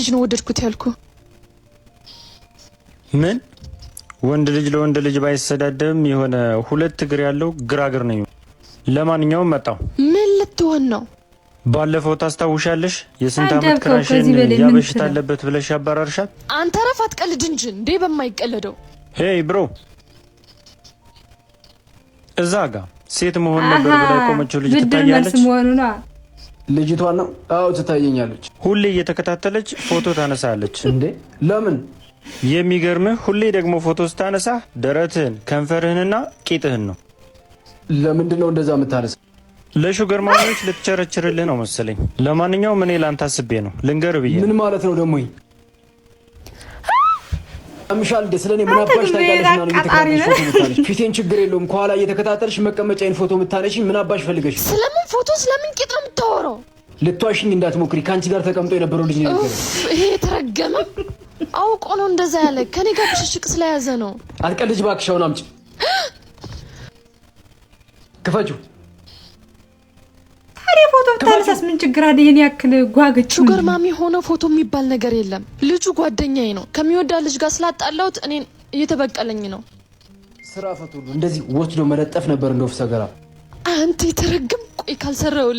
ልጅ ነው ወደድኩት ያልኩ። ምን ወንድ ልጅ ለወንድ ልጅ ባይሰዳደም የሆነ ሁለት እግር ያለው ግራግር ነው። ለማንኛውም መጣው። ምን ልትሆን ነው? ባለፈው ታስታውሻለሽ? የስንት አመት ክራሽን ያበሽታ አለበት ብለሽ ያባራርሻት። አንተ ረፍ አትቀልድ እንጂ እንዴ በማይቀለደው። ሄይ ብሮ፣ እዛ ጋ ሴት መሆን ነበር ብላ የቆመችው ልጅ ትታያለች። ልጅቷ ነው? አዎ ትታየኛለች። ሁሌ እየተከታተለች ፎቶ ታነሳለች። እንዴ ለምን? የሚገርምህ ሁሌ ደግሞ ፎቶ ስታነሳ ደረትህን፣ ከንፈርህንና ቂጥህን ነው። ለምንድን ነው እንደዛ የምታነሳ? ለሹገር ማሚዎች ልትቸረችርልህ ነው መሰለኝ። ለማንኛውም እኔ ላንተ አስቤ ነው ልንገርህ ብዬ። ምን ማለት ነው ደግሞ? አምሻል እንደ ስለኔ ምን አባሽ ታውቂያለሽ? ነው እየተከታተልሽ ፎቶ የምታነሺ? ፊቴን ችግር የለውም ከኋላ እየተከታተልሽ መቀመጫዬን ፎቶ የምታነሺ ምን አባሽ ፈልገሽ? ስለምን ፎቶ ስለምን ቂጥ ነው የምታወራው? ልትዋሽኝ እንዳትሞክሪ። ካንቺ ጋር ተቀምጦ የነበረው ልጅ ነው ነገር። ይሄ የተረገመ አውቆ ነው እንደዛ ያለ። ከኔ ጋር ብሽሽቅ ስለያዘ ነው። አትቀልጅ እባክሽ። አሁን አምጪ፣ ክፈችው። ታዲያ ፎቶ ብታነሳስ ምን ችግር አለ? ይሄን ያክል ጓገች። ሹገር ማሚ ሆነ ፎቶ የሚባል ነገር የለም። ልጁ ጓደኛዬ ነው። ከሚወዳ ልጅ ጋር ስላጣላሁት እኔን እየተበቀለኝ ነው። ስራ ፈቱሉ እንደዚህ ወስዶ መለጠፍ ነበር እንደው ሰገራ። አንተ የተረገም ቆይ ካልሰራው